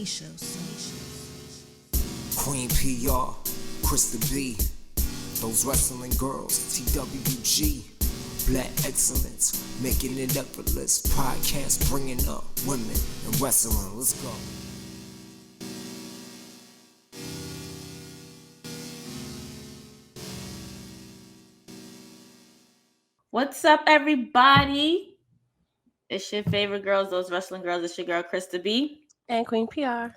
Queen PR, Krista B, those wrestling girls, TWG, Black Excellence, making it effortless. Podcast bringing up women in wrestling. Let's go. What's up, everybody? It's your favorite girls, those wrestling girls. It's your girl, Krista B. And Queen PR.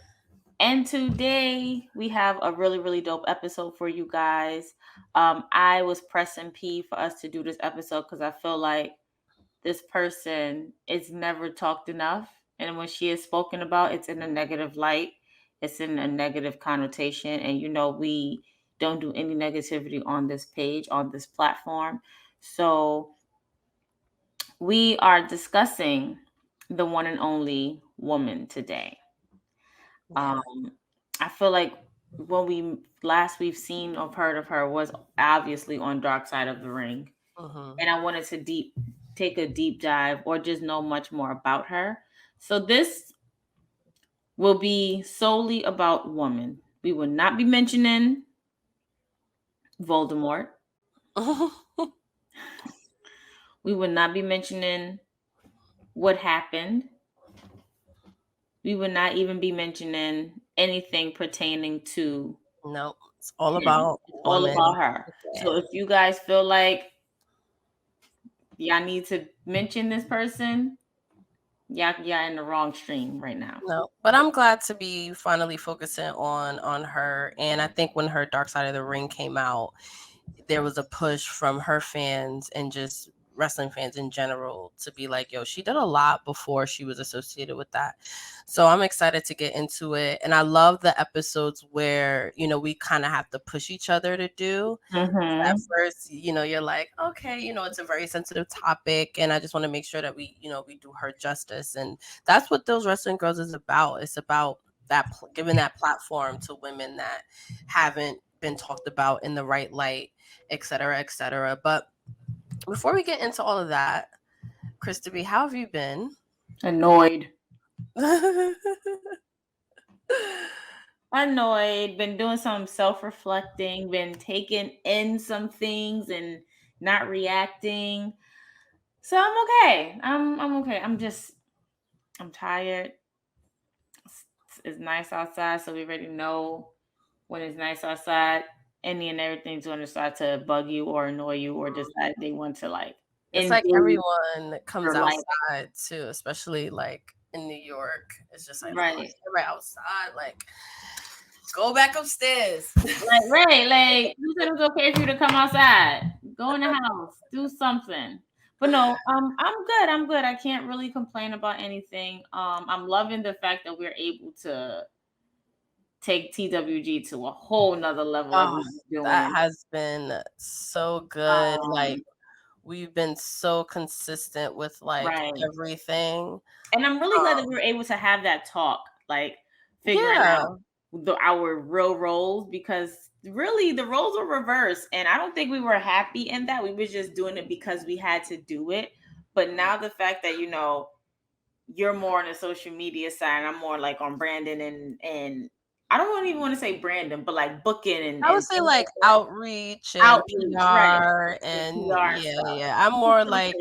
And today we have a really, really dope episode for you guys. I was pressing P for us to do this episode because I feel like this person is never talked enough. And when she is spoken about, it's in a negative light. It's in a negative connotation. And we don't do any negativity on this page, on this platform. So we are discussing the one and only woman today. Yeah. I feel like when we've seen or heard of her was obviously on Dark Side of the Ring. And I wanted to take a deep dive or just know much more about her. So this will be solely about women. We will not be mentioning Voldemort. We will not be mentioning what happened. We would not even be mentioning anything pertaining to. No, it's all about all about her. Yeah. So if you guys feel like y'all need to mention this person, y'all in the wrong stream right now. No, but I'm glad to be finally focusing on her. And I think when her Dark Side of the Ring came out, there was a push from her fans and just wrestling fans in general to be like, yo, she did a lot before she was associated with that. So I'm excited to get into it. And I love the episodes where, we kind of have to push each other to do. At first, you're like, okay, it's a very sensitive topic. And I just want to make sure that we do her justice. And that's what Those Wrestling Girls is about. It's about that giving that platform to women that haven't been talked about in the right light, et cetera, et cetera. But before we get into all of that, Krista B, how have you been? Annoyed. Annoyed. Been doing some self-reflecting. Been taking in some things and not reacting. So I'm okay. I'm okay. I'm tired. It's nice outside, so we already know when it's nice outside. Any and everything's going to start to bug you or annoy you or decide they want to like. It's like everyone comes outside too, especially like in New York. It's just like right outside, like go back upstairs. Right. Like you said it was okay for you to come outside. Go in the house, do something. But no, I'm good. I can't really complain about anything. I'm loving the fact that we're able to take TWG to a whole nother level. That has been so good. Like we've been so consistent with like everything. And I'm really glad that we were able to have that talk, like figuring out our real roles, because really the roles were reversed. And I don't think we were happy in that. We were just doing it because we had to do it. But now the fact that, you're more on the social media side, I'm more like on Brandon and I don't even want to say Brandon, but like booking and I would say like outreach and PR and I'm more like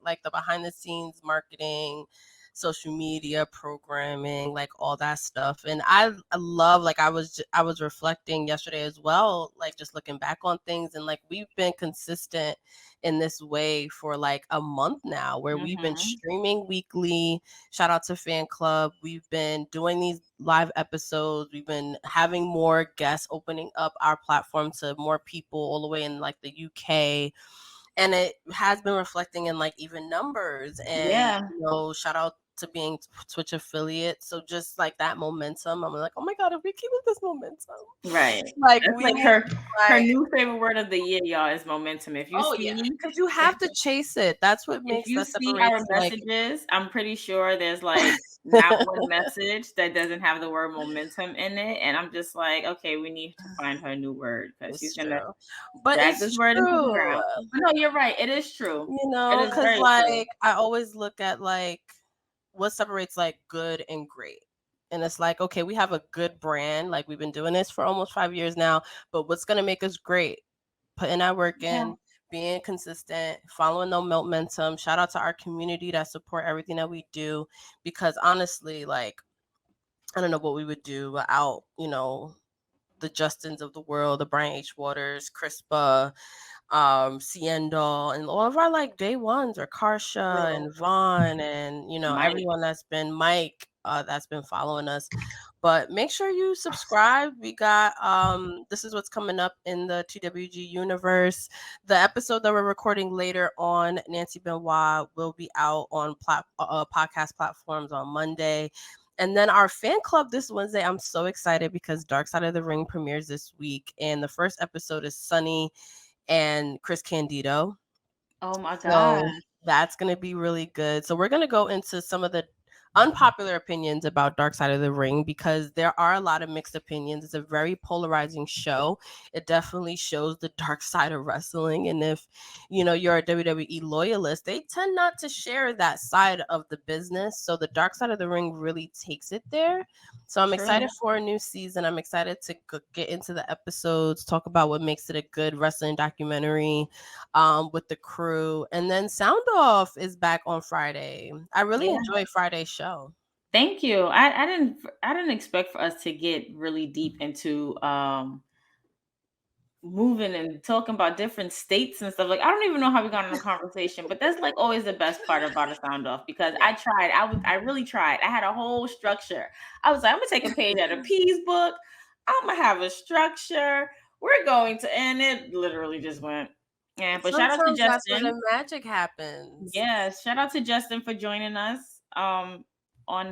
like the behind the scenes marketing, social media programming, like all that stuff. And I love, like I was reflecting yesterday as well, like just looking back on things, and like we've been consistent in this way for like a month now, where we've been streaming weekly. Shout out to Fan Club. We've been doing these live episodes. We've been having more guests, opening up our platform to more people all the way in like the UK. And it has been reflecting in like even numbers. And shout out to being Twitch affiliate. So just like that momentum, I'm like, oh my god, if we keep with this momentum, right? Like that's like her new favorite word of the year, y'all, is momentum. If you see, because you have to chase it. That's what makes you see our messages. I'm pretty sure there's like not one message that doesn't have the word momentum in it, and I'm just like, okay, we need to find her new word because she's gonna drag this word into the ground. But no, you're right. It is true. Because like true. I always look at like what separates like good and great. And it's like, okay, we have a good brand. Like, we've been doing this for almost 5 years now, but what's going to make us great? Putting that work in, being consistent, following the momentum. Shout out to our community that support everything that we do, because honestly, like, I don't know what we would do without, the Justins of the world, the Brian H. Waters, Krista, Ciendol, and all of our like day ones, or Karsha and Vaughn, and everyone that's been Mike, that's been following us. But make sure you subscribe. We got this is what's coming up in the TWG universe. The episode that we're recording later on, Nancy Benoit, will be out on podcast platforms on Monday. And then our fan club this Wednesday. I'm so excited because Dark Side of the Ring premieres this week, and the first episode is Sunny and Chris Candido. Oh my So God. that's going to be really good. So we're going to go into some of the unpopular opinions about Dark Side of the Ring, because there are a lot of mixed opinions. It's a very polarizing show. It definitely shows the dark side of wrestling. And if, you're a WWE loyalist, they tend not to share that side of the business. So the Dark Side of the Ring really takes it there. So I'm excited for a new season. I'm excited to get into the episodes, talk about what makes it a good wrestling documentary with the crew. And then Sound Off is back on Friday. I really enjoy Friday's show. Thank you. I didn't expect for us to get really deep into moving and talking about different states and stuff. Like, I don't even know how we got in a conversation, but that's like always the best part about a Sound Off, because I really tried. I had a whole structure. I was like, I'm gonna take a page out of P's book. I'm gonna have a structure. We're going to, and it literally just went. Yeah, but Sometimes shout out to Justin. That's where the magic happens. Yes, shout out to Justin for joining us on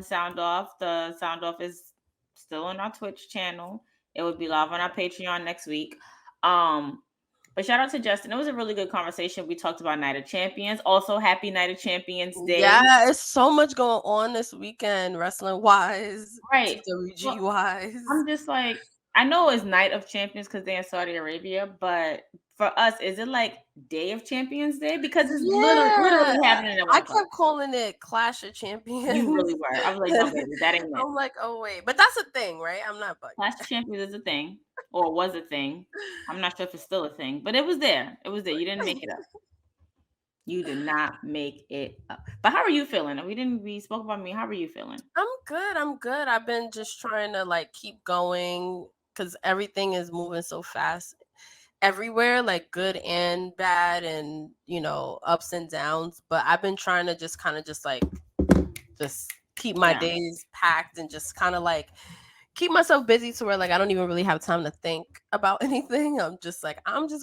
Sound Off. The Sound Off is still on our Twitch channel. It will be live on our Patreon next week. But shout out to Justin. It was a really good conversation. We talked about Night of Champions. Also, happy Night of Champions Day. Yeah, it's so much going on this weekend, wrestling wise, right? TWG wise. I'm just like, I know it's Night of Champions because they're in Saudi Arabia, but for us, is it like Day of Champions Day? Because it's literally happening in one I kept calling it Clash of Champions. You really were. I was like, no, baby, that ain't it. I'm like, oh wait, but that's a thing, right? I'm not bugging. Clash of Champions is a thing, or was a thing. I'm not sure if it's still a thing, but it was there. It was there. You didn't make it up. You did not make it up. But how are you feeling? We spoke about me. How are you feeling? I'm good. I've been just trying to like keep going, because everything is moving so fast everywhere, like good and bad, and ups and downs. But I've been trying to just kind of just keep my days packed, and just kind of like keep myself busy to where like I don't even really have time to think about anything. I'm just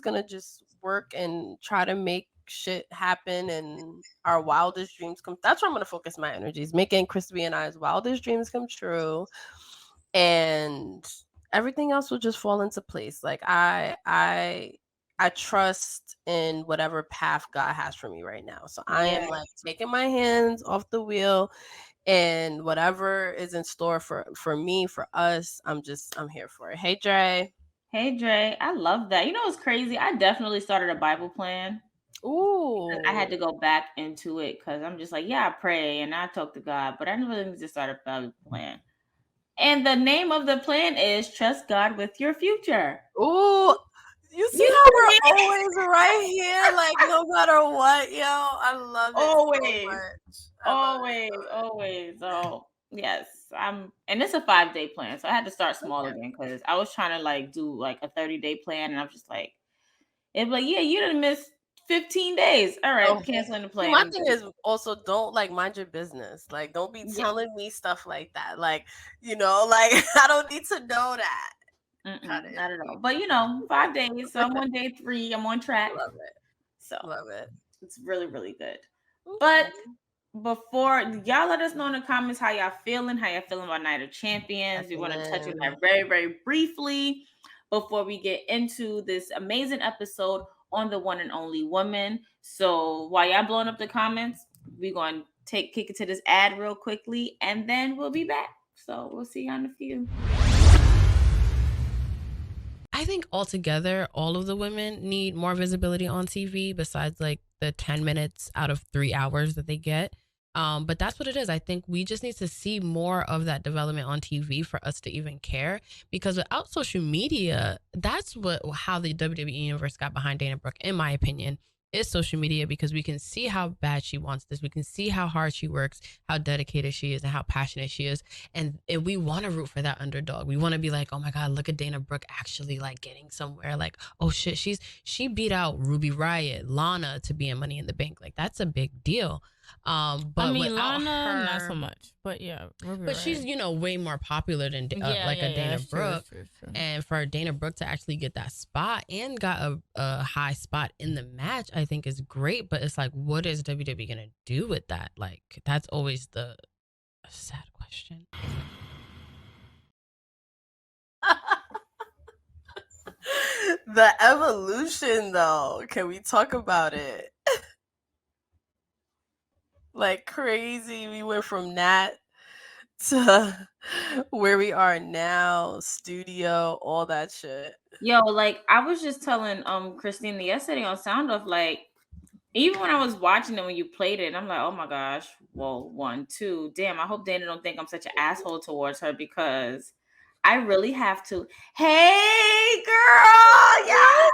gonna just work and try to make shit happen, and our wildest dreams come. That's where I'm gonna focus my energies, making Krista and I's wildest dreams come true, and everything else will just fall into place. Like I trust in whatever path God has for me right now. So I am like taking my hands off the wheel, and whatever is in store for me, for us, I'm here for it. Hey Dre. Hey Dre, I love that. You know what's crazy? I definitely started a Bible plan. Ooh. I had to go back into it because I'm just like, I pray and I talk to God, but I never really just start a Bible plan. And the name of the plan is Trust God with Your Future. Ooh. You see how we're always right here, like no matter what, yo. I love it always. So yes, and it's a 5-day plan, so I had to start small again because I was trying to like do like a 30-day plan, and I'm just like, it's like, you didn't miss 15 days. All right, canceling the plan. My thing is also, don't like mind your business. Like, don't be telling me stuff like that. Like, like I don't need to know that. Not at all. But 5 days. So I'm on day 3. I'm on track. Love it. So love it. It's really, really good. But before, y'all let us know in the comments how y'all feeling about Night of Champions. We want to touch on that very, very briefly before we get into this amazing episode on the one and only woman. So while y'all blowing up the comments, we're going to kick it to this ad real quickly, and then we'll be back. So we'll see you in a few. I think altogether, all of the women need more visibility on TV besides like the 10 minutes out of 3 hours that they get. But that's what it is. I think we just need to see more of that development on TV for us to even care. Because without social media, that's how the WWE universe got behind Dana Brooke, in my opinion, is social media, because we can see how bad she wants this. We can see how hard she works, how dedicated she is, and how passionate she is. And we want to root for that underdog. We want to be like, oh my God, look at Dana Brooke actually like getting somewhere. Like, oh shit, she beat out Ruby Riott, Lana to be in Money in the Bank. Like, that's a big deal. But I mean, without Lana, her, not so much. But yeah, but she's way more popular than Dana Brooke. True. And for Dana Brooke to actually get that spot and got a high spot in the match, I think is great. But it's like, what is WWE gonna do with that? Like, that's always the sad question. The evolution, though, can we talk about it? Like crazy, we went from that to where we are now, studio, all that shit. Yo, like I was just telling Christina yesterday on Sound Off, like even when I was watching it when you played it, I'm like, oh my gosh, well, 1, 2, damn, I hope Dana don't think I'm such an asshole towards her, because I really have to. Hey girl, yeah,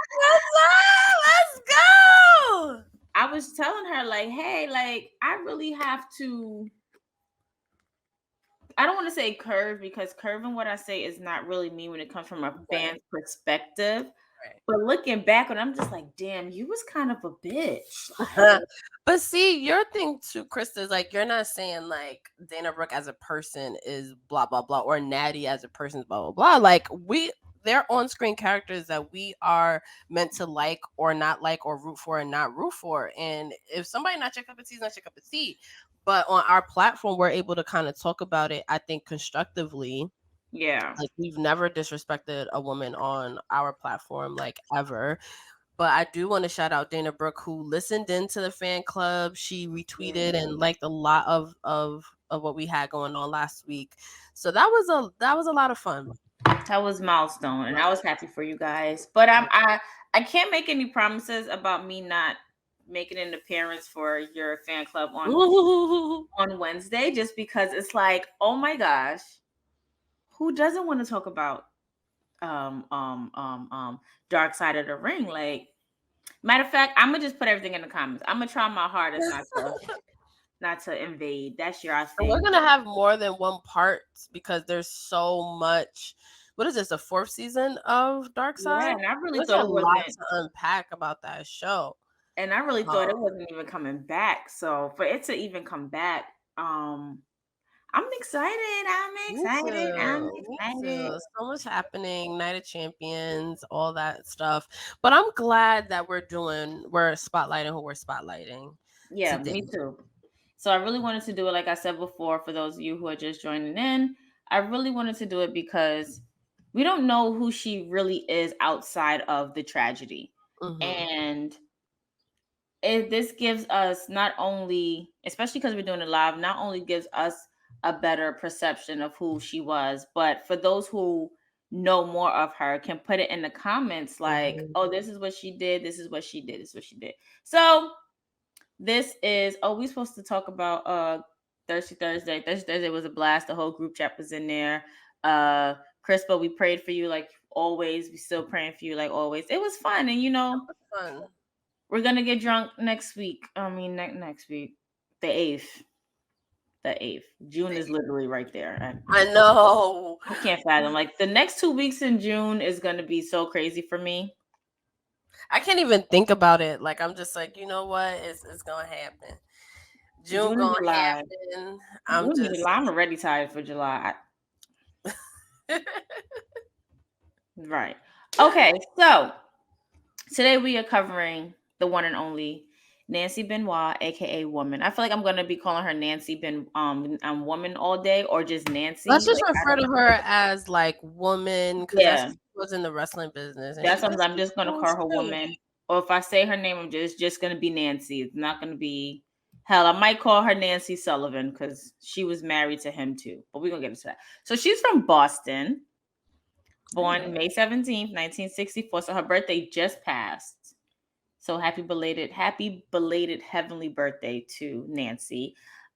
Let's go. I was telling her, like, hey, like, I really have to. I don't want to say curve, because curving what I say is not really me when it comes from a fan's perspective. Right. But looking back, and I'm just like, damn, you was kind of a bitch. But see, your thing too, Krista, is like you're not saying like Dana Brooke as a person is blah blah blah, or Natty as a person is blah blah blah. Like they're on-screen characters that we are meant to like or not like, or root for and not root for. And if somebody not your cup of tea, is not your cup of tea. But on our platform, we're able to kind of talk about it, I think, constructively. Yeah. Like, we've never disrespected a woman on our platform, like, ever. But I do want to shout out Dana Brooke, who listened into the fan club. She retweeted and liked a lot of what we had going on last week. So that was a lot of fun. That was milestone, and I was happy for you guys. But I can't make any promises about me not making an appearance for your fan club on Wednesday, just because it's like, oh my gosh, who doesn't want to talk about Dark Side of the Ring? Like, matter of fact, I'm gonna just put everything in the comments. I'm gonna try my hardest not to invade. That's your thing. We're gonna have more than one part because there's so much. What is this? The 4th season of Dark Side? Yeah, and I really There's thought a it lot wasn't to unpack about that show. And I really thought it wasn't even coming back. So for it to even come back, I'm excited. I'm excited. So much happening. Night of Champions, all that stuff. But I'm glad that we're spotlighting who we're spotlighting. Yeah, today. me too. So I really wanted to do it, like I said before, for those of you who are just joining in. I really wanted to do it because we don't know who she really is outside of the tragedy. Mm-hmm. And this gives us not only, especially because we're doing it live, not only gives us a better perception of who she was, but for those who know more of her can put it in the comments like, oh, this is what she did, this is what she did, this is what she did. So this is, we supposed to talk about Thirsty Thursday. Thirsty Thursday was a blast. The whole group chat was in there. Krista, we prayed for you like always. We still praying for you like always. It was fun. And fun. We're gonna get drunk next week. I mean, next week, the 8th. The 8th. June is literally right there. I know. I can't fathom. Like, the next 2 weeks in June is gonna be so crazy for me. I can't even think about it. Like, I'm just like, you know what? It's gonna happen. June gonna happen. I'm already tired for July. Right. Okay, so today we are covering the one and only Nancy Benoit, aka Woman. I feel like I'm gonna be calling her Nancy Woman all day, or just Nancy. Let's just refer to her as like Woman, because that's she was in the wrestling business. That's something I'm just gonna call her Woman. Or if I say her name, I'm just gonna be Nancy. It's not gonna be, hell, I might call her Nancy Sullivan because she was married to him too. But we're gonna get into that. So she's from Boston, born May 17th, 1964. So her birthday just passed. So happy belated heavenly birthday to Nancy.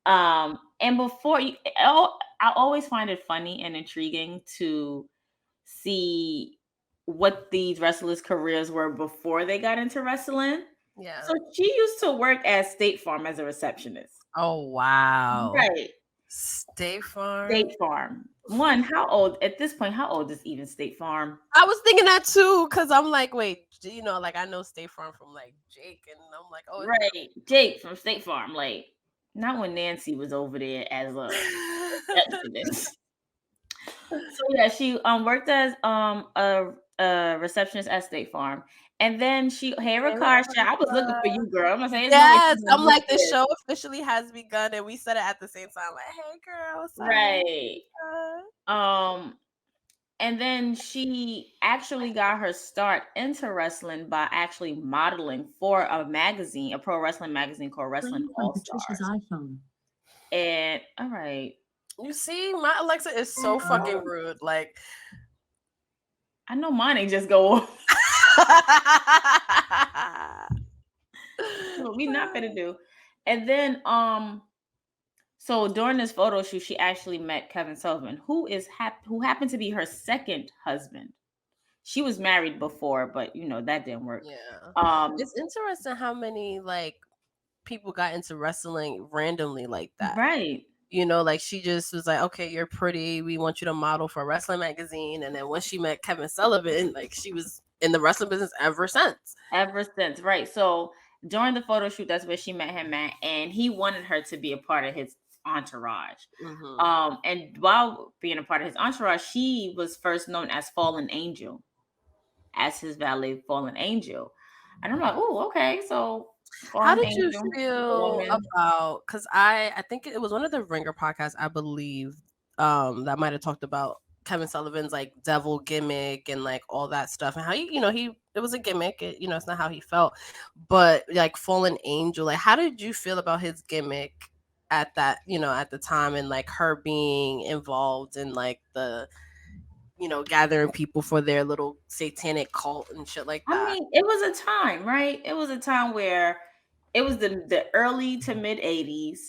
And before you, I always find it funny and intriguing to see what these wrestlers' careers were before they got into wrestling. Yeah. So she used to work at State Farm as a receptionist. Oh wow. Right. State Farm. State Farm. One, how old at this point? How old is even State Farm? I was thinking that too, because I'm like, wait, like I know State Farm from like Jake, and I'm like, oh, Right. Jake from State Farm. Like, not when Nancy was over there as a receptionist. So yeah, she worked as a receptionist at State Farm. And then hey Rakarsha, I was looking for you, girl. I'm gonna say yes. I'm like, the show officially has begun, and we said it at the same time. Like, hey, girl, right. And then she actually got her start into wrestling by actually modeling for a magazine, a pro wrestling magazine called Wrestling All Stars. iPhone. And all right, you see, my Alexa is so fucking rude. Like, I know mine ain't just go off. What we not gonna do. And then so during this photo shoot, she actually met Kevin Sullivan, who happened to be her second husband. She was married before, but that didn't work. Yeah. It's interesting how many like people got into wrestling randomly like that. Right. Like she just was like, okay, you're pretty. We want you to model for a wrestling magazine. And then once she met Kevin Sullivan, like she was in the wrestling business ever since. Right. So during the photo shoot, that's where she met him at, and he wanted her to be a part of his entourage. Mm-hmm. And while being a part of his entourage, she was first known as Fallen Angel, as his valet, Fallen Angel. And I'm like, oh, okay. So how did you feel about, because I think it was one of the Ringer podcasts, I believe, that might have talked about Kevin Sullivan's like devil gimmick and like all that stuff, and how it was a gimmick, it's not how he felt, but like Fallen Angel, like how did you feel about his gimmick at that, at the time, and like her being involved in like the gathering people for their little satanic cult and shit like that? I mean, it was a time, right? It was a time where it was the early to mid 80s.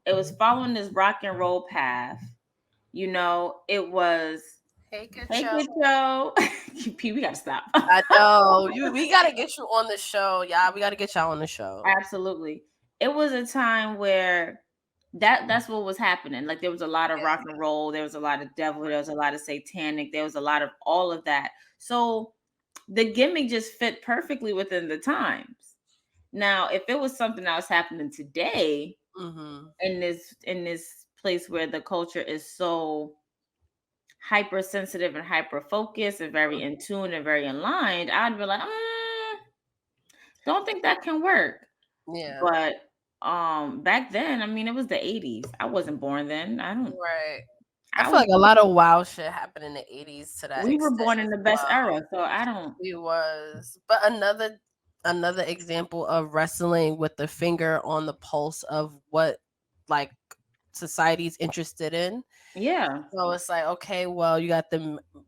It was following this rock and roll path. It was Hey, good show. P, we gotta stop. I know. We gotta get you on the show. Yeah, we gotta get y'all on the show. Absolutely. It was a time where that's what was happening. Like there was a lot of rock and roll, there was a lot of devil, there was a lot of satanic, there was a lot of all of that. So the gimmick just fit perfectly within the times. Now, if it was something that was happening today, mm-hmm. in this place where the culture is so hypersensitive and hyper focused and very in tune and very aligned, I'd be like, don't think that can work. Yeah. But back then, I mean, it was the 80s. I wasn't born then. Right. I feel like a lot of wild shit happened in the 80s to that. We were born in the best era, so I don't. We was. But another example of wrestling with the finger on the pulse of what like society's interested in. Yeah. So it's like, okay, well, you got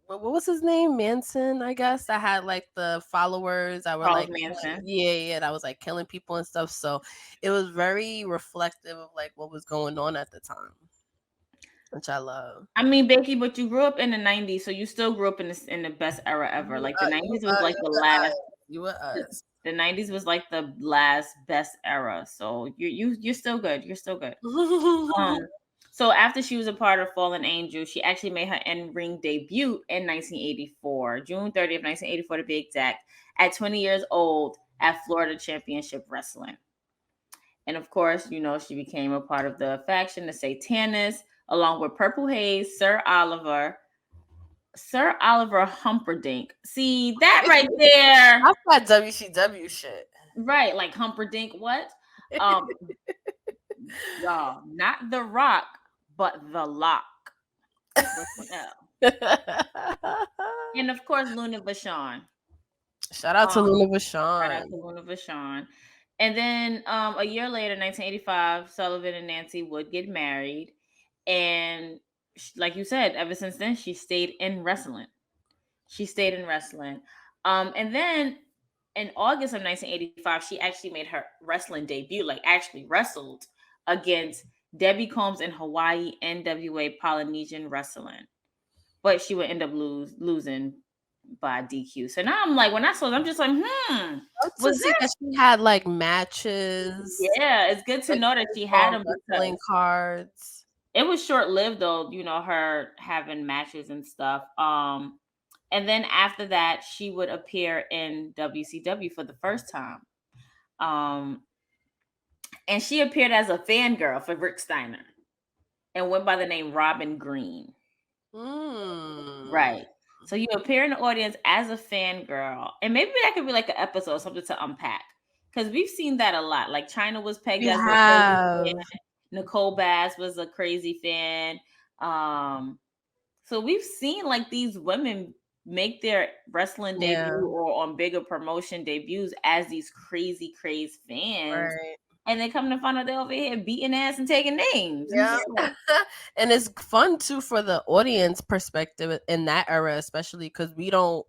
what was his name? Manson, I guess, that had like the followers that were Charles like Manson. Yeah, that was like killing people and stuff. So it was very reflective of like what was going on at the time, which I love. I mean, Becky, but you grew up in the 90s, so you still grew up in the best era ever. Like the 90s was like the last. You were us. The 90s was like the last best era. So you're still good. You're still good. So after she was a part of Fallen Angel, she actually made her in-ring debut in 1984, June 30th, 1984 to be exact, at 20 years old at Florida Championship Wrestling. And of course, she became a part of the faction, the Satanists, along with Purple Haze, Sir Oliver Humperdinck. See that right there? That's that WCW shit. Right, like Humperdinck, what? Y'all, not The Rock, but The Lock. And of course, Luna Vachon. Shout out to Luna Vachon. And then a year later, 1985, Sullivan and Nancy would get married. And like you said, ever since then, she stayed in wrestling. And then in August of 1985, she actually made her wrestling debut, like actually wrestled against Debbie Combs in Hawaii NWA Polynesian Wrestling. But she would end up losing by DQ. So now I'm like, when I saw it, I'm just like, Was to see that she had like matches. Yeah, it's good to know that she had them wrestling cards. It was short lived though, her having matches and stuff. And then after that, she would appear in WCW for the first time. And she appeared as a fangirl for Rick Steiner and went by the name Robin Green. Right. So you appear in the audience as a fangirl, and maybe that could be like an episode, something to unpack, because we've seen that a lot. Like China was pegged as a crazy fan. Nicole Bass was a crazy fan. So we've seen like these women make their wrestling debut or on bigger promotion debuts as these crazy fans. Right. And they come to find out they're over here beating ass and taking names. Yeah. And it's fun too for the audience perspective in that era, especially because we don't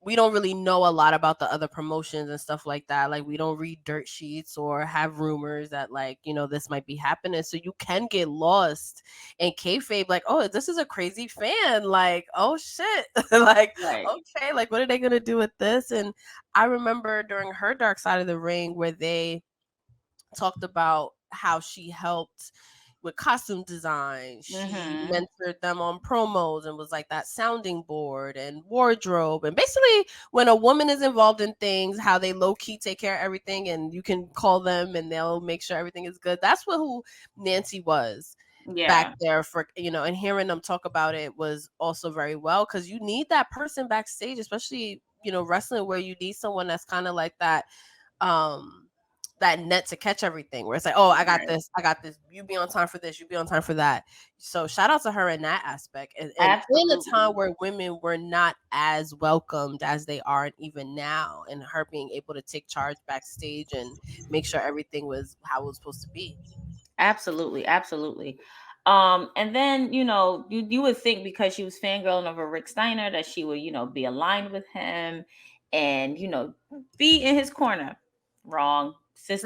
really know a lot about the other promotions and stuff like that. Like we don't read dirt sheets or have rumors that like, this might be happening. So you can get lost in kayfabe, like, oh, this is a crazy fan. Like, oh shit. Like, okay, like what are they gonna do with this? And I remember during her Dark Side of the Ring where they talked about how she helped with costume design. She mentored them on promos and was like that sounding board and wardrobe. And basically when a woman is involved in things, how they low-key take care of everything and you can call them and they'll make sure everything is good. That's who Nancy was back there for, and hearing them talk about it was also very well, because you need that person backstage, especially, wrestling, where you need someone that's kind of like that, that net to catch everything, where it's like, oh, I got this, you be on time for this, you be on time for that. So shout out to her in that aspect. And in a time where women were not as welcomed as they are even now, and her being able to take charge backstage and make sure everything was how it was supposed to be. Absolutely. And then, you would think because she was fangirling over Rick Steiner that she would, be aligned with him and, be in his corner. Wrong. Sis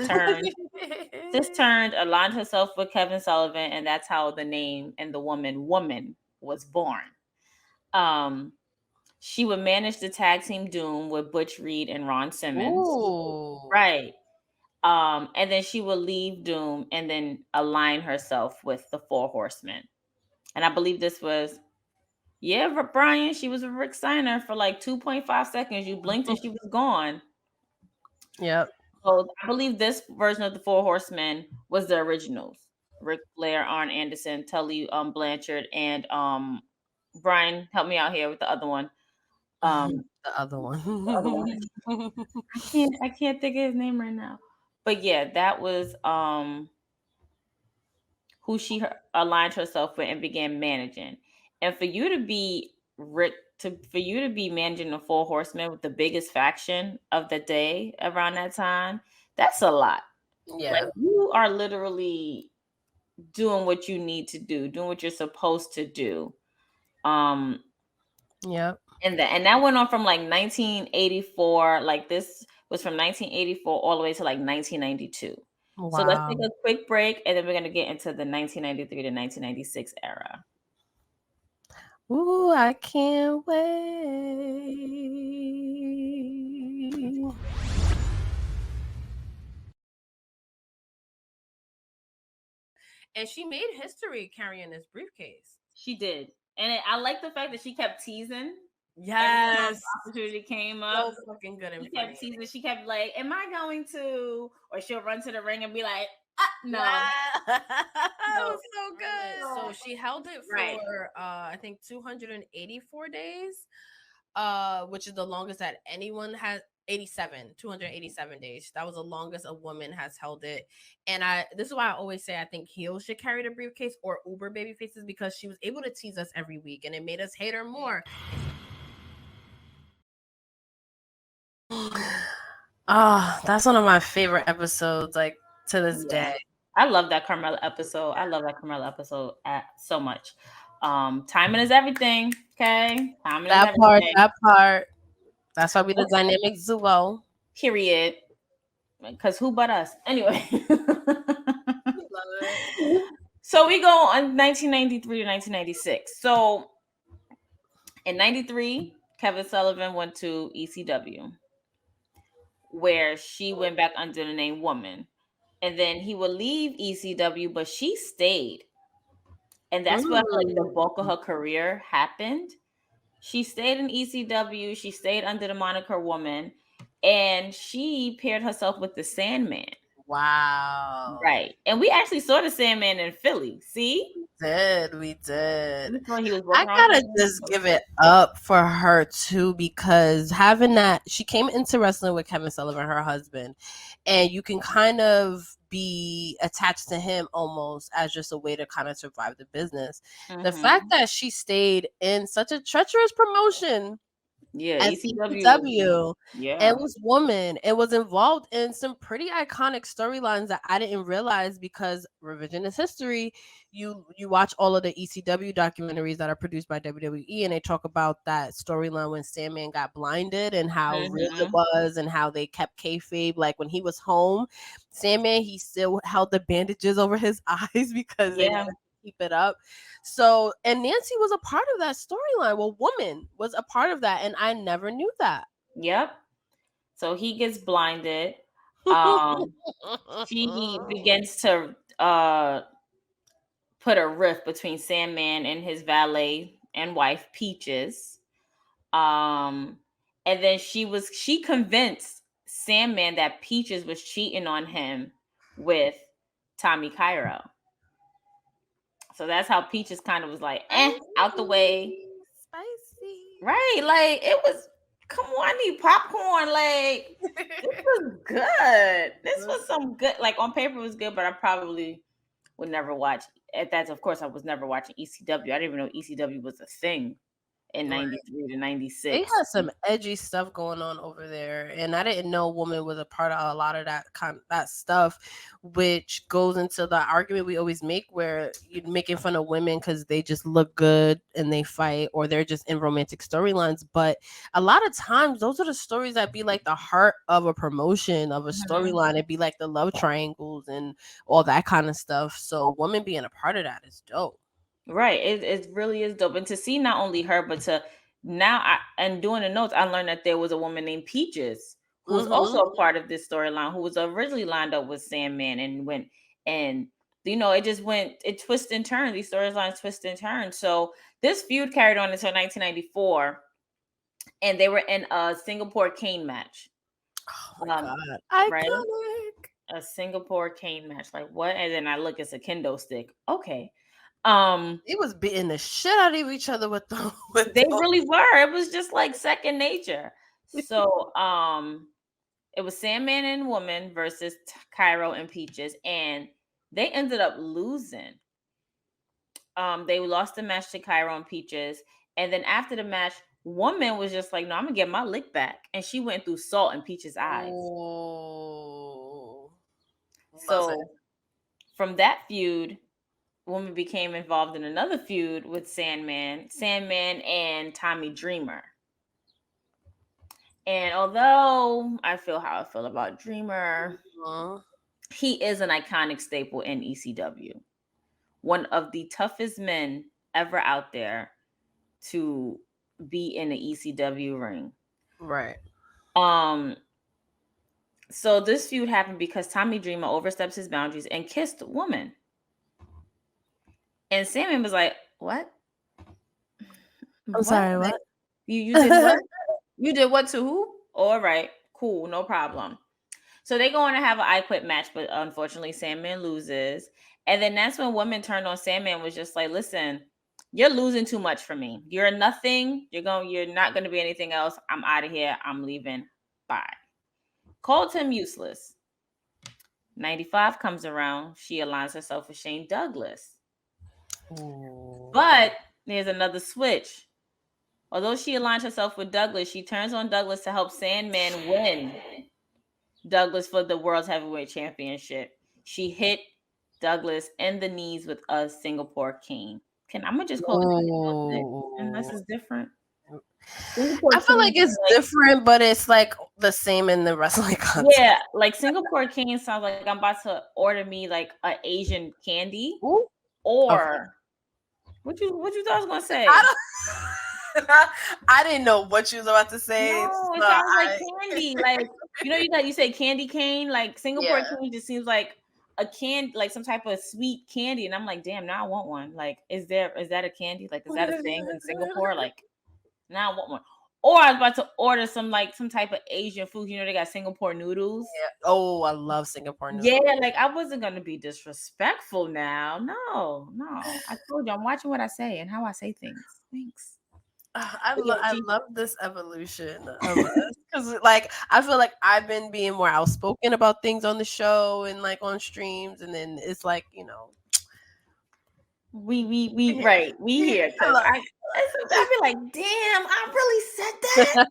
turned, aligned herself with Kevin Sullivan, and that's how the name and the woman was born. She would manage the tag team Doom with Butch Reed and Ron Simmons. Ooh. Right. And then she would leave Doom and then align herself with the Four Horsemen. And I believe this was, Brian, she was with Rick Steiner for like 2.5 seconds. You blinked and she was gone. Yep. So I believe this version of the Four Horsemen was the originals. Ric Flair, Arn Anderson, Tully Blanchard, and Brian, help me out here with the other one. The other one. I can't think of his name right now. But yeah, that was who she aligned herself with and began managing. And for you to be managing the Four Horsemen with the biggest faction of the day around that time, that's a lot. Yeah. Like, you are literally doing what you need to do, doing what you're supposed to do. Yep. And that went on from like 1984. Like this was from 1984 all the way to like 1992. Wow. So let's take a quick break, and then we're gonna get into the 1993 to 1996 era. Ooh, I can't wait. And she made history carrying this briefcase. She did. And I like the fact that she kept teasing. Yes. Opportunity came up. So fucking good. She kept teasing. She kept like, am I going to? Or she'll run to the ring and be like, no. That was so good. So she held it for, I think 284 days, which is the longest that anyone has. 287 days. That was the longest a woman has held it. And this is why I always say I think heels should carry the briefcase, or Uber baby faces, because she was able to tease us every week and it made us hate her more. Oh, that's one of my favorite episodes, like, to this day. I love that Carmella episode. So much. Timing is everything. Okay. That part. That's why we the dynamic duo. Period. Because who but us? Anyway. We love So we go on 1993 to 1996. So in 93, Kevin Sullivan went to ECW, where she went back under the name Woman. And then he would leave ECW, but she stayed. And that's where I feel like the bulk of her career happened. She stayed in ECW. She stayed under the moniker Woman. And she paired herself with the Sandman. Wow. Right. And we actually saw the Sandman in Philly. See? We did. He was I gotta just give it up for her too, because having that, she came into wrestling with Kevin Sullivan, her husband, and you can kind of be attached to him almost as just a way to kind of survive the business. The fact that she stayed in such a treacherous promotion, ECW, and was Woman, and was involved in some pretty iconic storylines that I didn't realize, because revisionist history, you watch all of the ECW documentaries that are produced by WWE, and they talk about that storyline when Sandman got blinded and how real it was, and how they kept kayfabe. Like when he was home, Sandman, he still held the bandages over his eyes because they wanted to keep it up. So, and Nancy was a part of that storyline. Well, Woman was a part of that, and I never knew that. Yep. So he gets blinded. She begins to put a rift between Sandman and his valet and wife Peaches. And then she convinced Sandman that Peaches was cheating on him with Tommy Cairo. So that's how Peaches kind of was like, out the way. Spicy. Right. Like it was, come on, I need popcorn. Like this was good. This was some good, like on paper it was good, but I probably would never watch at that. Of course, I was never watching ECW. I didn't even know ECW was a thing in 93 to 96. They had some edgy stuff going on over there, and I didn't know Woman was a part of a lot of that stuff, which goes into the argument we always make where you're making fun of women because they just look good and they fight, or they're just in romantic storylines. But a lot of times those are the stories that be like the heart of a promotion, of a storyline. It'd be like the love triangles and all that kind of stuff. So Woman being a part of that is dope. Right. It really is dope. And to see not only her, but to now, and doing the notes, I learned that there was a woman named Peaches who was also a part of this storyline, who was originally lined up with Sandman and went, and it twisted and turned. These storylines twist and turn. So this feud carried on until 1994, and they were in a Singapore cane match. Oh my God. Right? Iconic. A Singapore cane match. Like what? And then I look, it's a kendo stick. Okay. It was beating the shit out of each other with them. They really were. It was just like second nature. So it was Sandman and Woman versus Cairo and Peaches, and they ended up losing. They lost the match to Cairo and Peaches, and then after the match, Woman was just like, "No, I'm gonna get my lick back," and she went through salt in Peaches' eyes. Oh. So from that feud, Woman became involved in another feud with Sandman and Tommy Dreamer. And although I feel how I feel about Dreamer, he is an iconic staple in ECW. One of the toughest men ever out there to be in the ECW ring. Right. So this feud happened because Tommy Dreamer oversteps his boundaries and kissed Woman. And Sandman was like, "What? I'm sorry, what? You did what? You did what to who? All right, cool, no problem." So they go on to have an I Quit match, but unfortunately Sandman loses. And then that's when Woman turned on Sandman, was just like, "Listen, you're losing too much for me. You're nothing. You're not gonna be anything else. I'm out of here. I'm leaving. Bye." Called him useless. 95 comes around. She aligns herself with Shane Douglas. Ooh. But there's another switch. Although she aligns herself with Douglas, she turns on Douglas to help Sandman win Douglas for the World Heavyweight Championship. She hit Douglas in the knees with a Singapore cane. I'm gonna just call it, unless it's different. I feel like it's different, but it's like the same in the wrestling concept. Yeah, like Singapore cane sounds like I'm about to order me like an Asian candy. Ooh. Or what you thought I was gonna say? I didn't know what you was about to say. No, it sounds like candy. Like, you say candy cane. Like Singapore cane just seems like a candy, like some type of sweet candy. And I'm like, damn, now I want one. Like, is that a candy? Like, is that a thing in Singapore? Like, now I want one. Or I was about to order some type of Asian food. They got Singapore noodles. Yeah. Oh, I love Singapore noodles. Yeah, like I wasn't gonna be disrespectful now. No. I told you I'm watching what I say and how I say things. Thanks. I love this evolution of us because, like, I feel like I've been being more outspoken about things on the show and like on streams, and then it's like we here. I be like, damn, I really said that.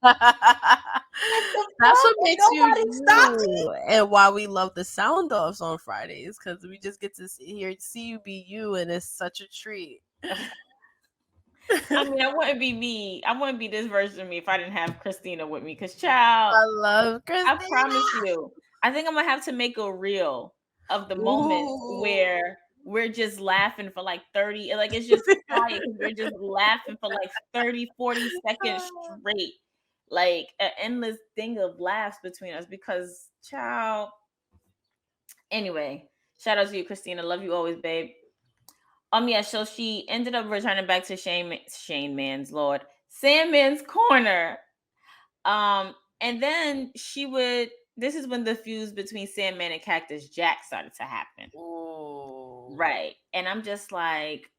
That's what makes you and why we love the sound offs on Fridays, because we just get to see you be you, and it's such a treat. I mean, I wouldn't be me. I wouldn't be this version of me if I didn't have Christina with me. Because, child, I love Christina. I promise you. I think I'm gonna have to make a reel of the moments where we're just laughing for like 30. Like it's just quiet because we're just laughing for like 30, 40 seconds straight. Like an endless thing of laughs between us. Because, child. Anyway, shout out to you, Christina. Love you always, babe. Yeah, so she ended up returning back to Sandman's corner. And then this is when the fuse between Sandman and Cactus Jack started to happen. Ooh. Right. And I'm just like,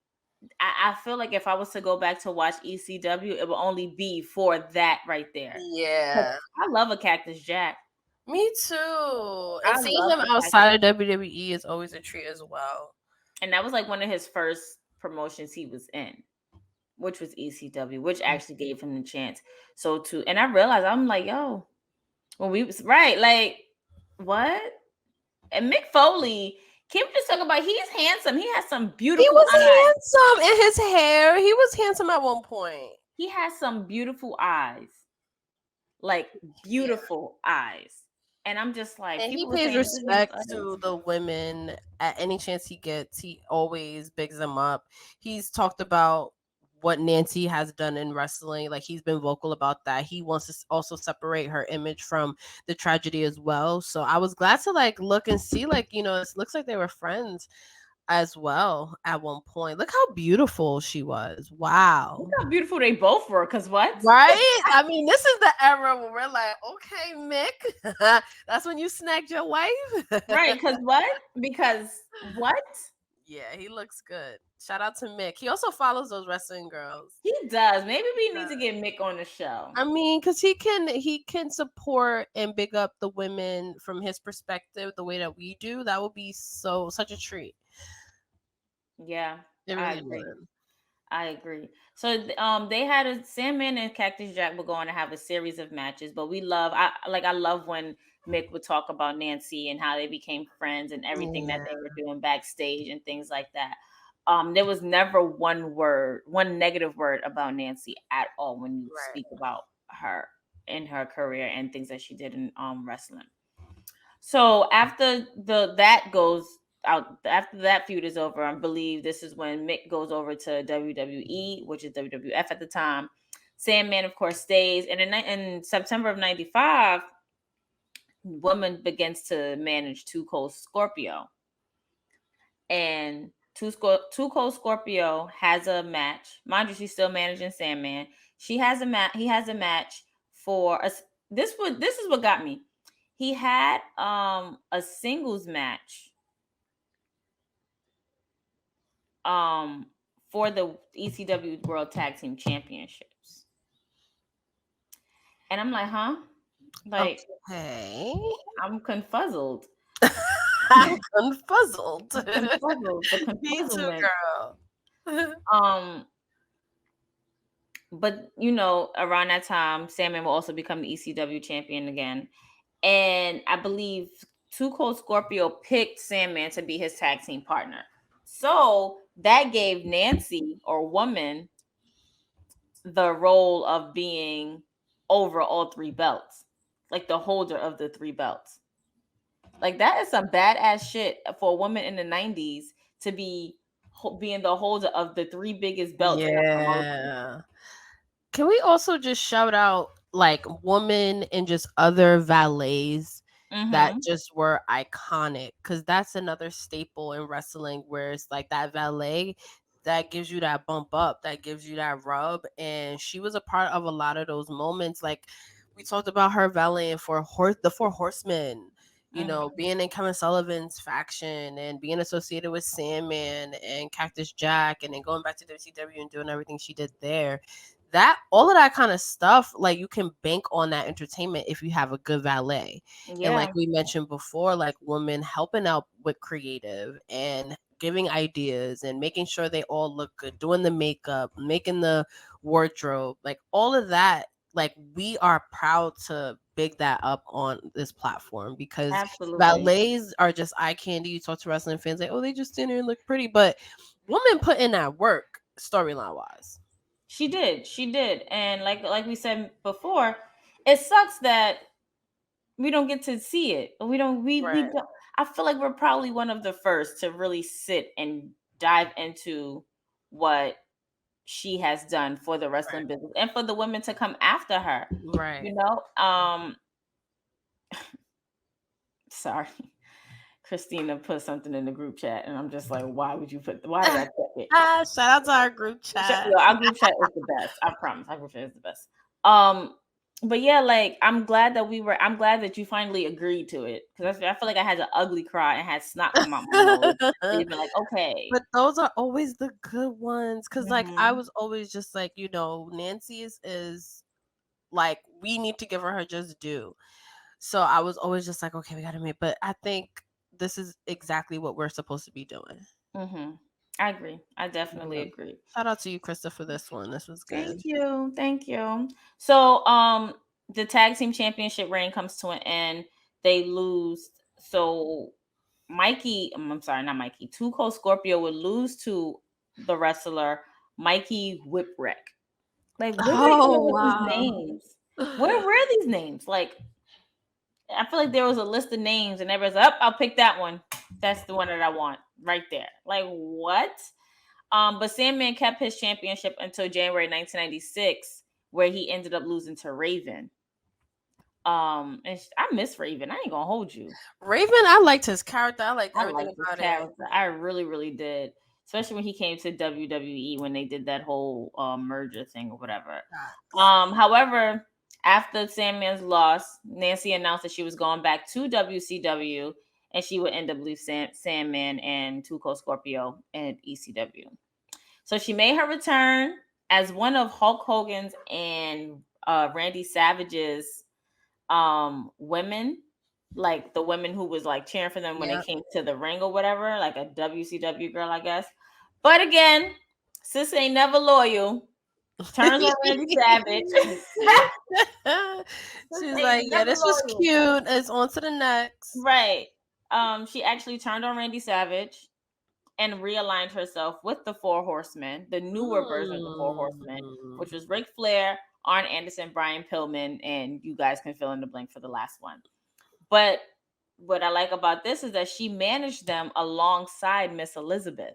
I feel like if I was to go back to watch ECW, it will only be for that right there. Yeah. I love a Cactus Jack. Me too. And seeing him outside of WWE is always a treat as well. And that was like one of his first promotions he was in, which was ECW, which actually gave him the chance. And I realized, I'm like, yo, when we was like, what? And Mick Foley, Kim just talking about, he's handsome. He has some beautiful eyes. He was handsome in his hair. He was handsome at one point. He has some beautiful eyes. Like beautiful eyes. And I'm just like, and he pays respect to the women at any chance he gets. He always bigs them up. He's talked about what Nancy has done in wrestling. Like, he's been vocal about that. He wants to also separate her image from the tragedy as well. So I was glad to like look and see, like, it looks like they were friends as well at one point. Look how beautiful she was. Wow. Look how beautiful they both were. Because what? Right? I mean, this is the era where we're like, okay, Mick, that's when you snagged your wife. Right. Because what? Yeah, he looks good. Shout out to Mick. He also follows those wrestling girls. He does. Maybe we need to get Mick on the show. I mean, because he can support and big up the women from his perspective the way that we do. That would be such a treat. Yeah, I agree. So they had a Sandman and Cactus Jack were going to have a series of matches, but I love when Mick would talk about Nancy and how they became friends and everything that they were doing backstage and things like that. There was never one negative word about Nancy at all when you speak about her in her career and things that she did in wrestling. So after after that feud is over, I believe this is when Mick goes over to WWE, which is WWF at the time. Sandman, of course, stays. And in September of 95, woman begins to manage Too Cold Scorpio. And Too Cold Scorpio has a match. Mind you, she's still managing Sandman. He has a match for us. This is what got me. He had a singles match for the ECW World Tag Team Championships. And I'm like, huh? Like, okay. I'm confuzzled. I'm confuzzled. Me too, girl. But around that time, Sandman will also become the ECW champion again. And I believe Too Cold Scorpio picked Sandman to be his tag team partner. So that gave Nancy, or woman, the role of being over all three belts, like the holder of the three belts. Like, that is some badass shit for a woman in the 90s to be being the holder of the 3 biggest belts in the promotion. Yeah. Can we also just shout out like women and just other valets that Mm-hmm. just were iconic? Because that's another staple in wrestling where it's like that valet that gives you that bump up, that gives you that rub. And she was a part of a lot of those moments. Like we talked about her valeting for the Four Horsemen. You know, Mm-hmm. being in Kevin Sullivan's faction and being associated with Sandman and Cactus Jack, and then going back to WCW and doing everything she did there, that all of that kind of stuff, like you can bank on that entertainment if you have a good valet. And like Yeah, we mentioned before, like women helping out with creative and giving ideas and making sure they all look good, doing the makeup, making the wardrobe, like all of that, like we are proud to big that up on this platform because absolutely. valets are just eye candy. You talk to wrestling fans like, oh, they just stand there and look pretty, but women put in that work storyline wise. She did. She did. And like we said before, it sucks that we don't get to see it. We Right. don't, I feel like we're probably one of the first to really sit and dive into what she has done for the wrestling business and for the women to come after her. Right. You know? Sorry. Christina put something in the group chat and I'm just like, why did I check it? Shout out to our group chat. Our group chat is the best. I promise. Our group chat is the best. But yeah, like I'm glad that you finally agreed to it because I feel like I had an ugly cry and had snot come out my nose. And you've been like, okay. But those are always the good ones. Cause like I Mhm. was always just like, Nancy is like, we need to give her just due. So I was always just like, okay, we gotta make, but I think this is exactly what we're supposed to be doing. Mhm. I agree. I definitely Yeah. agree. Shout out to you, Krista, for this one. This was good. Thank you. Thank you. So, the tag team championship reign comes to an end. They lose. So, I'm sorry, not Mikey. Tuco Scorpio would lose to the wrestler Mikey Whipwreck. Like, where did they come up Oh with these wow. names? Where were these names? Like, I feel like there was a list of names, and everybody's like, "Oh, I'll pick that one. That's the one that I want right there." Like, what? But Sandman kept his championship until January 1996, where he ended up losing to Raven. And I miss Raven. I ain't gonna hold you. Raven, I liked his character. I liked I everything like this about it. character. I really, really did. Especially when he came to WWE when they did that whole merger thing or whatever. However, after Sandman's loss, Nancy announced that she was going back to WCW and she would end up leaving Sandman and Tuco Scorpio and ECW. So she made her return as one of Hulk Hogan's and Randy Savage's women, like the women who was like cheering for them when they Yeah. came to the ring or whatever, like a WCW girl, I guess. But again, sis ain't never loyal. Turns on Randy Savage. She's like, Ain't yeah, never this was loyal. cute. It's on to the next. Right. She actually turned on Randy Savage and realigned herself with the Four Horsemen, the newer version of the Four Horsemen, Mm. which was Ric Flair, Arn Anderson, Brian Pillman, and you guys can fill in the blank for the last one. But what I like about this is that she managed them alongside Miss Elizabeth.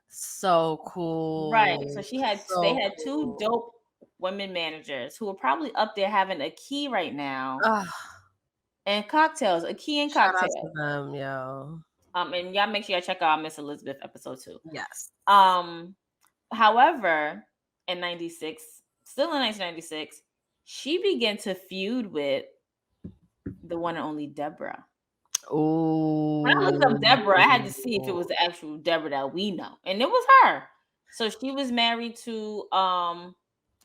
So cool. Right. So they So had two cool. dope women managers who are probably up there having a key right now Ah, and cocktails, a key and shout out to cocktail. them, yo. And y'all make sure y'all check out Miss Elizabeth episode 2. Yes. However, in 96, still in 1996, she began to feud with the one and only Deborah. When I looked up Deborah, I had to see if it was the actual Deborah that we know, and it was her. So she was married to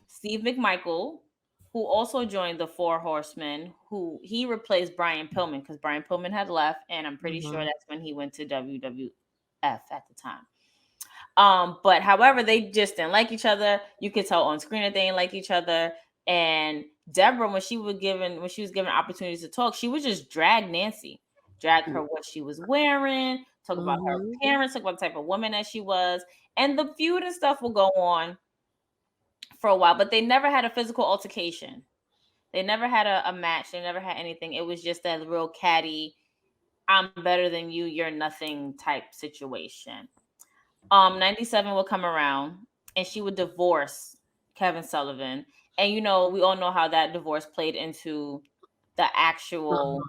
Steve McMichael, who also joined the Four Horsemen. Who he replaced Brian Pillman because Brian Pillman had left, and I'm pretty sure that's when he went to WWF at the time. But however, they just didn't like each other. You could tell on screen that they didn't like each other. And Deborah, when she was given opportunities to talk, she would just drag Nancy, drag her what she was wearing, talk about her parents, talk about the type of woman that she was, and the feud and stuff will go on for a while. But they never had a physical altercation. They never had a match. They never had anything. It was just that real catty, I'm better than you, you're nothing type situation. 97 would come around and she would divorce Kevin Sullivan. And we all know how that divorce played into the actual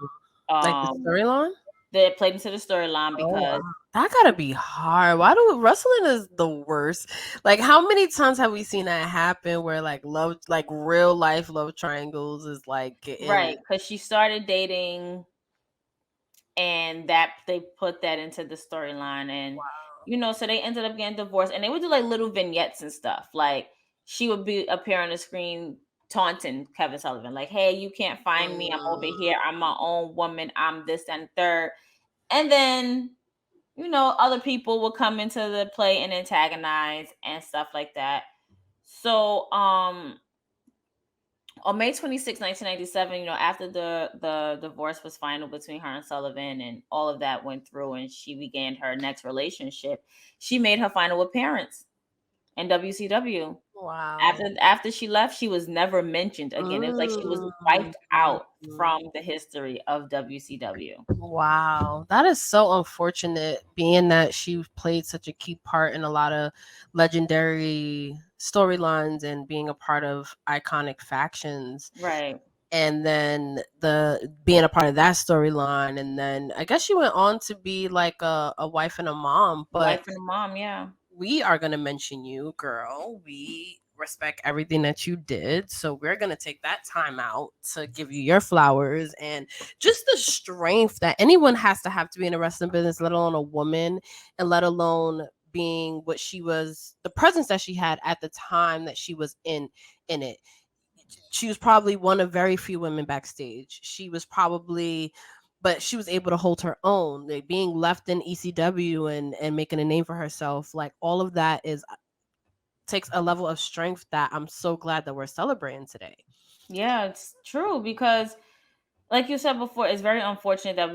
Like the storyline? That played into the storyline because that gotta be hard. Why do wrestling is the worst? Like, how many times have we seen that happen where like love, like real life love triangles is like right, because she started dating and that they put that into the storyline, and so they ended up getting divorced, and they would do like little vignettes and stuff. Like she would appear on the screen taunting Kevin Sullivan, like, "Hey, you can't find me. I'm over here. I'm my own woman. I'm this and third." And then other people will come into the play and antagonize and stuff like that. So on May 26, 1997, after the divorce was final between her and Sullivan and all of that went through and she began her next relationship, she made her final appearance in WCW. Wow. After she left, she was never mentioned again. It was like she was wiped out from the history of WCW. Wow. That is so unfortunate, being that she played such a key part in a lot of legendary storylines and being a part of iconic factions. Right. And then being a part of that storyline, and then I guess she went on to be like a wife and a mom. But wife and a mom, yeah. We are gonna mention you, girl. We respect everything that you did, so we're gonna take that time out to give you your flowers and just the strength that anyone has to have to be in a wrestling business, let alone a woman, and let alone being what she was, the presence that she had at the time that she was in it. She was probably one of very few women backstage. She was probably, but she was able to hold her own. Like, being left in ECW and making a name for herself, like all of that takes a level of strength that I'm so glad that we're celebrating today. Yeah, it's true, because like you said before, it's very unfortunate that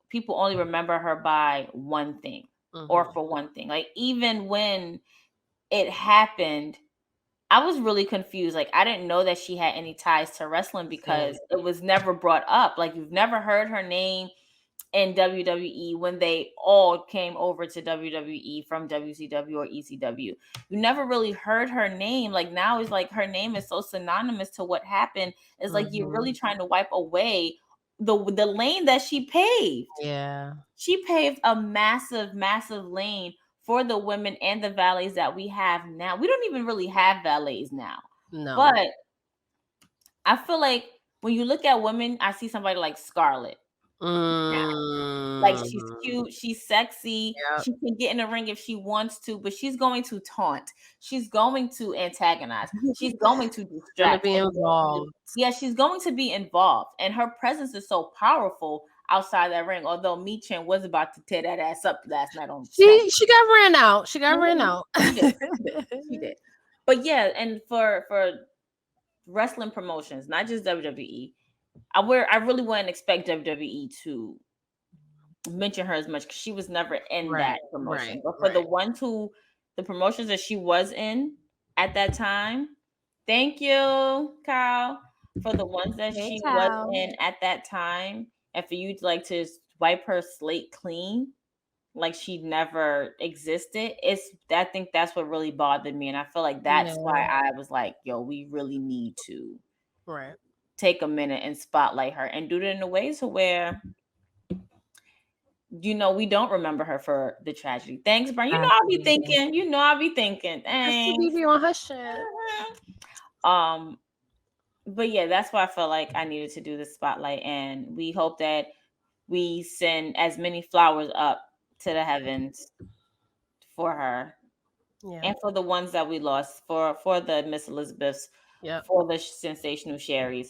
people only remember her by one thing, or for one thing. Like, even when it happened, I was really confused. Like, I didn't know that she had any ties to wrestling because it was never brought up. Like, you've never heard her name in WWE when they all came over to WWE from WCW or ECW. You never really heard her name. Like, now it's like her name is so synonymous to what happened. It's like you're really trying to wipe away the lane that she paved. Yeah. She paved a massive, massive lane for the women and the valets that we have now. We don't even really have valets now. No. But I feel like when you look at women, I see somebody like Scarlett. Like, she's cute, she's sexy, she can get in the ring if she wants to, but she's going to taunt, she's going to antagonize, she's going to distract, be involved. Yeah, she's going to be involved, and her presence is so powerful outside that ring. Although Michin was about to tear that ass up last night on she got ran out. She ran out. She did. But yeah, and for wrestling promotions, not just WWE, I really wouldn't expect WWE to mention her as much because she was never in that promotion. But for the promotions that she was in at that time, thank you, Kyle, for the ones that she was in at that time, and for you to like to wipe her slate clean, like she never existed. I think that's what really bothered me, and I feel like that's why I was like, yo, we really need to take a minute and spotlight her and do it in a way to where we don't remember her for the tragedy. Thanks, Brian. I'll be thinking. Thanks. Be on her shit. But yeah, that's why I felt like I needed to do the spotlight, and we hope that we send as many flowers up to the heavens for her, and for the ones that we lost, for the Miss Elizabeths, for the Sensational Sherrys,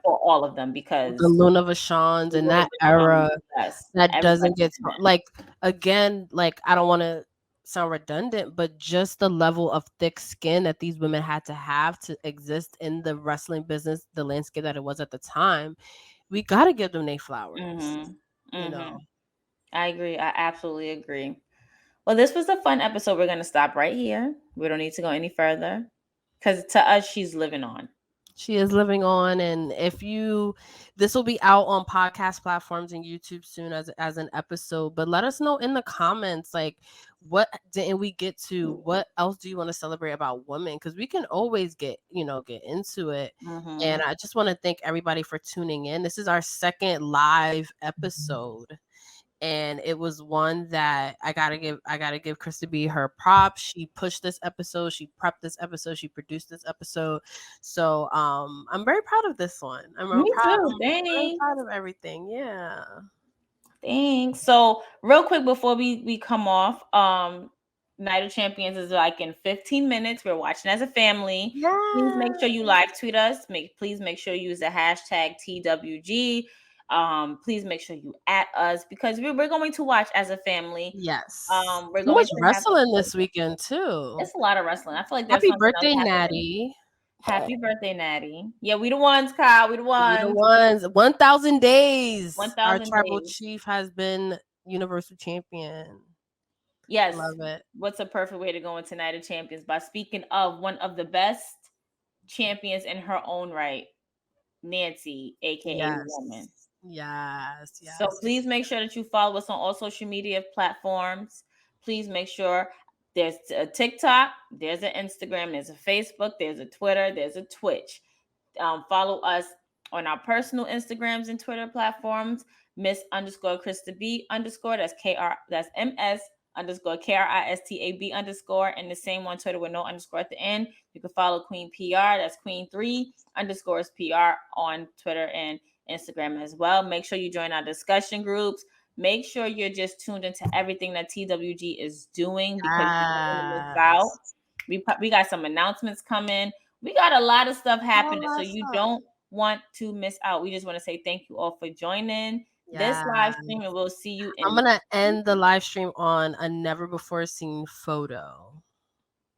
for all of them, because the Luna Vachons in that era, that doesn't get like, again, like, I don't want to sound redundant, but just the level of thick skin that these women had to have to exist in the wrestling business, the landscape that it was at the time, we got to give them their flowers. You know, I agree. I absolutely agree. Well, this was a fun episode. We're going to stop right here. We don't need to go any further because to us, she's living on. She is living on, and this will be out on podcast platforms and YouTube soon as an episode. But let us know in the comments, like, what didn't we get to? What else do you want to celebrate about women? Because we can always get into it. Mm-hmm. And I just want to thank everybody for tuning in. This is our second live episode. And it was one that I gotta give Krista B her props. She pushed this episode, she prepped this episode, she produced this episode. So I'm very proud of this one. I'm Me proud, too. very Thanks. proud of everything. Yeah. Thanks. So real quick before we come off, Night of Champions is like in 15 minutes. We're watching as a family. Yeah. Please make sure you live tweet us. Please make sure you use the hashtag TWG. Please make sure you at us because we're going to watch as a family. Yes. We're going to wrestling this weekend too. It's a lot of wrestling. I feel like there's happy birthday, Natty. Happy birthday, Natty. Yeah, we the ones, Kyle. We the ones. We the ones. 1,000 days. 1,000 Our tribal days. chief has been Universal Champion. Yes. Love it. What's a perfect way to go into Night of Champions? By speaking of one of the best champions in her own right, Nancy, aka Woman. Yes. So please make sure that you follow us on all social media platforms. Please make sure there's a TikTok, there's an Instagram, there's a Facebook, there's a Twitter, there's a Twitch. Follow us on our personal Instagrams and Twitter platforms. Miss_Krista B_ that's MS_KRISTAB_ and the same on Twitter with no underscore at the end. You can follow Queen PR, that's Queen3_PR on Twitter and Instagram as well. Make sure you join our discussion groups. Make sure you're just tuned into everything that TWG is doing because you don't want to miss out. We got some announcements coming. We got a lot of stuff happening, so you don't want to miss out. We just want to say thank you all for joining this live stream, and we'll see you. I'm gonna end the live stream on a never before seen photo.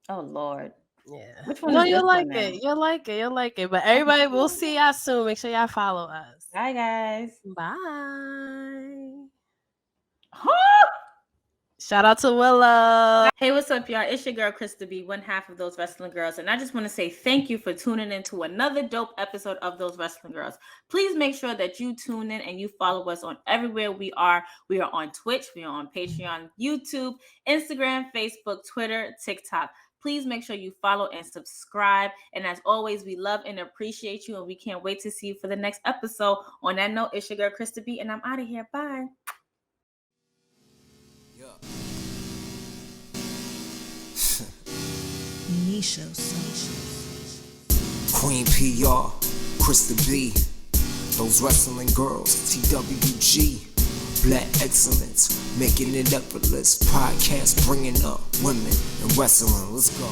Oh Lord. Yeah. Which one? No, you'll like it. You'll like it. You'll like it. But everybody, we'll see y'all soon. Make sure y'all follow us. Bye, guys. Bye. Shout out to Willow. Hey, what's up, y'all? It's your girl, Krista B., one half of Those Wrestling Girls. And I just want to say thank you for tuning in to another dope episode of Those Wrestling Girls. Please make sure that you tune in and you follow us on everywhere we are. We are on Twitch. We are on Patreon, YouTube, Instagram, Facebook, Twitter, TikTok. Please make sure you follow and subscribe. And as always, we love and appreciate you. And we can't wait to see you for the next episode. On that note, it's your girl, Krista B., and I'm out of here. Bye. Queen PR, Krista B, Those Wrestling Girls, TWG, Black Excellence, making it effortless, podcast bringing up women and wrestling. Let's go.